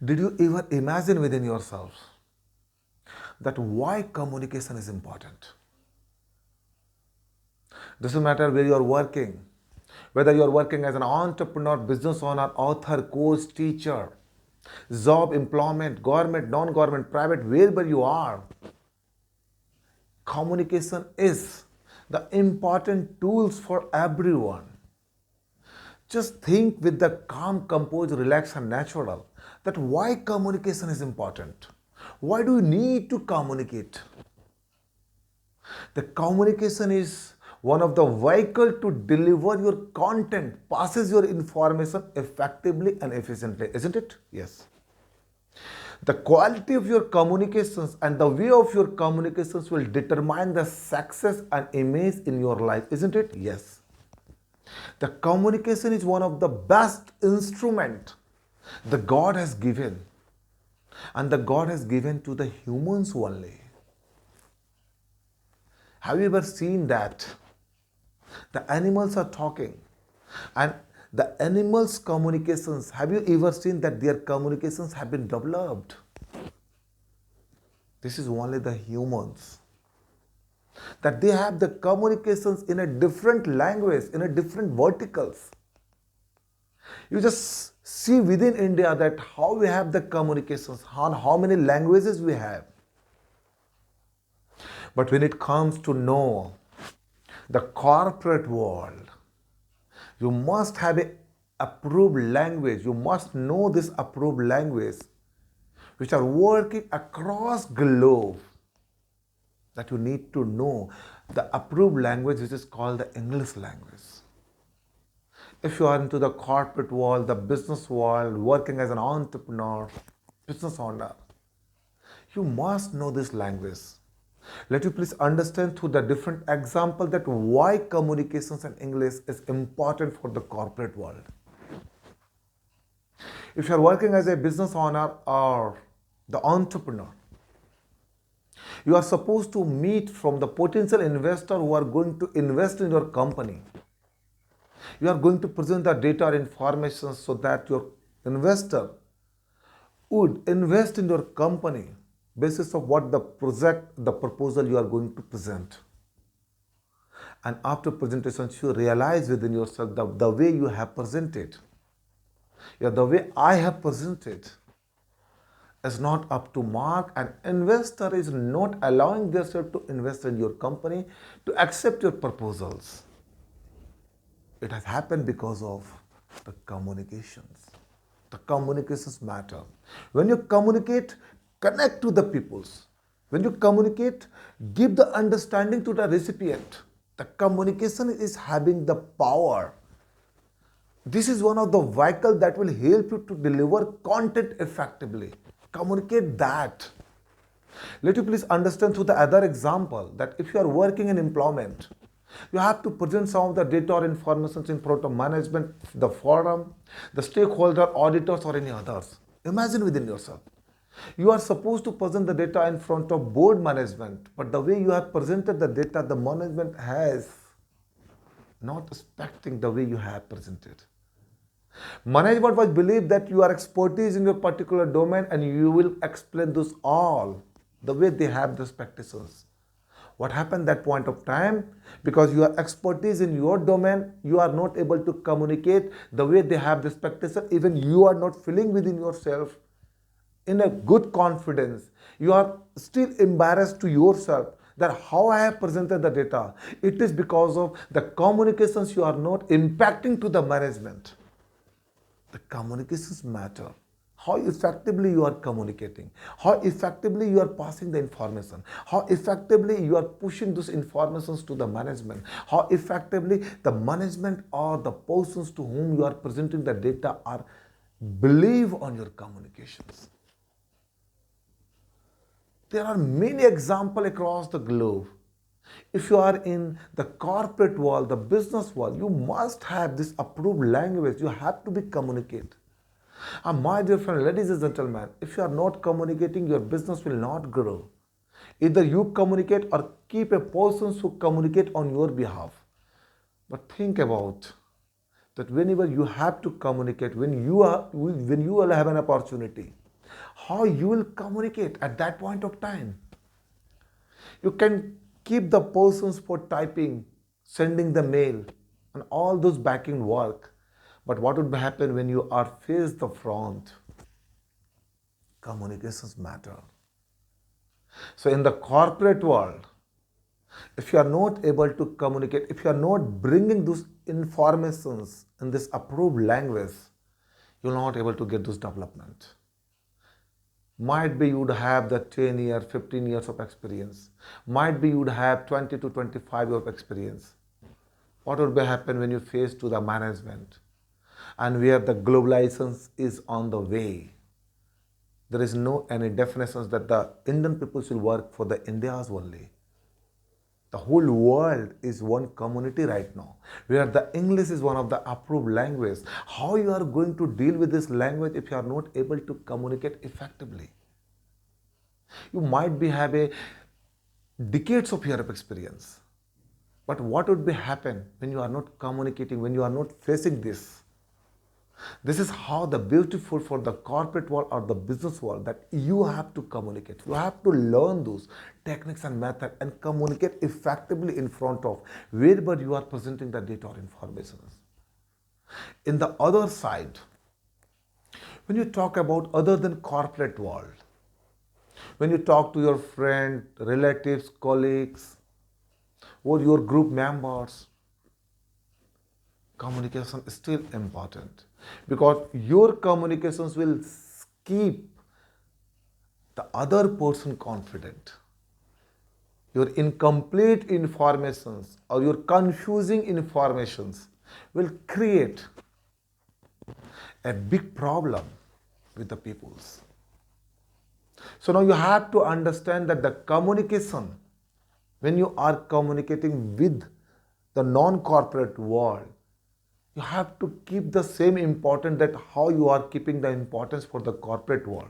Did you ever imagine within yourself that why communication is important? Doesn't matter where you're working, whether you're working as an entrepreneur, business owner, author, coach, teacher, job, employment, government, non government, private, wherever you are, communication is the important tools for everyone. Just think with the calm, composed, relaxed, and natural that why communication is important. Why do you need to communicate? The communication is one of the vehicle to deliver your content, passes your information effectively and efficiently, isn't it? Yes. The quality of your communications and the way of your communications will determine the success and image in your life, isn't it? Yes. The communication is one of the best instrument the God has given, and the God has given to the humans only. Have you ever seen that the animals are talking and the animals' communications, have you ever seen that their communications have been developed? This is only the humans. That they have the communications in a different language, in a different verticals. You just see within India that how we have the communications, how many languages we have. But when it comes to know the corporate world, you must have a approved language. You must know this approved language, which are working across globe. That you need to know the approved language, which is called the English language. If you are into the corporate world, the business world, working as an entrepreneur, business owner, you must know this language. Let you please understand through the different example that why communications in English is important for the corporate world. If you are working as a business owner or the entrepreneur, you are supposed to meet from the potential investor who are going to invest in your company. You are going to present the data or information so that your investor would invest in your company basis of what the project, the proposal you are going to present. And after presentation, you realize within yourself the way you have presented, the way I have presented is not up to mark, and investor is not allowing themselves to invest in your company, to accept your proposals. It has happened because of the communications. The communications matter. When you communicate, connect to the peoples. When you communicate, give the understanding to the recipient. The communication is having the power. This is one of the vehicles that will help you to deliver content effectively. Communicate that. Let you please understand through the other example that if you are working in employment, you have to present some of the data or information in front of management, the forum, the stakeholder, auditors, or any others. Imagine within yourself. You are supposed to present the data in front of board management, but the way you have presented the data, the management has not respecting the way you have presented. Management was believe that you are expertise in your particular domain and you will explain this all the way they have these practices. What happened that point of time? Because you are expertise in your domain, you are not able to communicate the way they have this practice. Even you are not feeling within yourself in a good confidence. You are still embarrassed to yourself that how I have presented the data. It is because of the communications you are not impacting to the management. The communications matter. How effectively you are communicating, how effectively you are passing the information, how effectively you are pushing those informations to the management, how effectively the management or the persons to whom you are presenting the data are believe on your communications. There are many examples across the globe. If you are in the corporate world, the business world, you must have this approved language. You have to be communicate. And my dear friend, ladies and gentlemen, if you are not communicating, your business will not grow. Either you communicate or keep a person who communicate on your behalf. But think about that whenever you have to communicate, when you will have an opportunity, how you will communicate at that point of time. You can keep the persons for typing, sending the mail, and all those backing work. But what would happen when you are face the front? Communications matter. So in the corporate world, if you are not able to communicate, if you are not bringing those informations in this approved language, you're not able to get those development. Might be you would have the 10 years, 15 years of experience. Might be you would have 20 to 25 years of experience. What would be happen when you face to the management and where the globalization is on the way? There is no any definitions that the Indian people should work for the India's only. The whole world is one community right now, where the English is one of the approved language. How you are going to deal with this language if you are not able to communicate effectively? You might be have a decades of year of experience, but what would be happen when you are not communicating, when you are not facing this? This is how the beautiful for the corporate world or the business world, that you have to communicate. You have to learn those techniques and method and communicate effectively in front of wherever you are presenting the data or information. In the other side, when you talk about other than corporate world, when you talk to your friend, relatives, colleagues, or your group members, communication is still important, because your communications will keep the other person confident. Your incomplete informations or your confusing informations will create a big problem with the peoples. So now you have to understand that the communication, when you are communicating with the non-corporate world, you have to keep the same importance that how you are keeping the importance for the corporate world,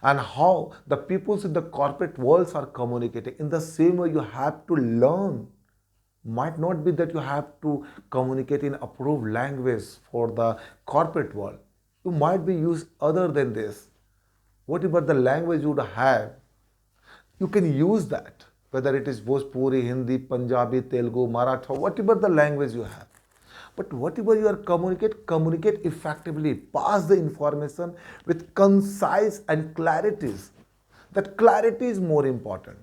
and how the peoples in the corporate worlds are communicating. In the same way, you have to learn. Might not be that you have to communicate in approved language for the corporate world. You might be used other than this. Whatever the language you would have, you can use that, whether it is Bhojpuri, Hindi, Punjabi, Telugu, Maratha, whatever the language you have. But whatever you are communicate effectively. Pass the information with concise and clarities. That clarity is more important.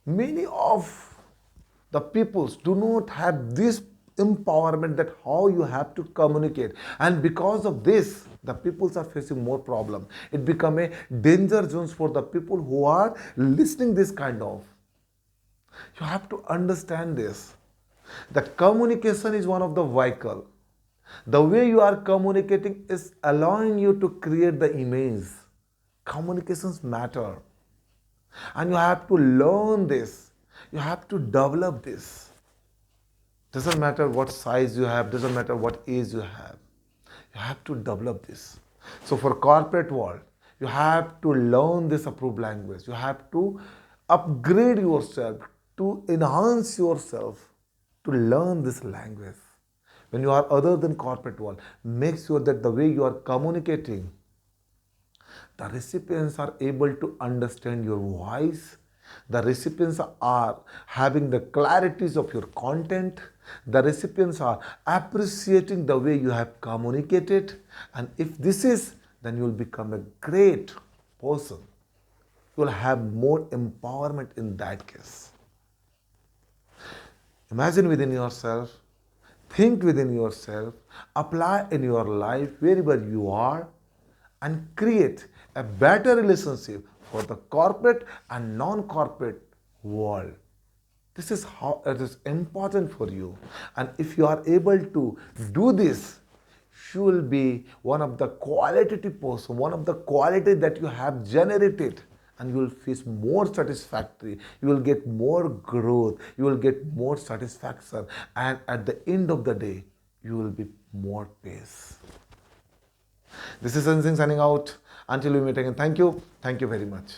Many of the peoples do not have this empowerment that how you have to communicate, and because of this, the peoples are facing more problem. It become a danger zones for the people who are listening this kind of. You have to understand this. That communication is one of the vehicle. The way you are communicating is allowing you to create the image. Communications matter. And you have to learn this. You have to develop this. Doesn't matter what size you have, doesn't matter what age you have. You have to develop this. So for corporate world, you have to learn this approved language. You have to upgrade yourself, to enhance yourself, to learn this language. When you are other than corporate world, make sure that the way you are communicating, the recipients are able to understand your voice. The recipients are having the clarities of your content. The recipients are appreciating the way you have communicated. And if this is, then you will become a great person. You will have more empowerment in that case. Imagine within yourself, think within yourself, apply in your life wherever you are, and create a better relationship for the corporate and non-corporate world. This is how it is important for you. And if you are able to do this, you will be one of the qualitative person, one of the quality that you have generated, and you will feel more satisfactory. You will get more growth. You will get more satisfaction. And at the end of the day, you will be more peace. This is Sanjay Singh signing out. Until we meet again, thank you. Thank you very much.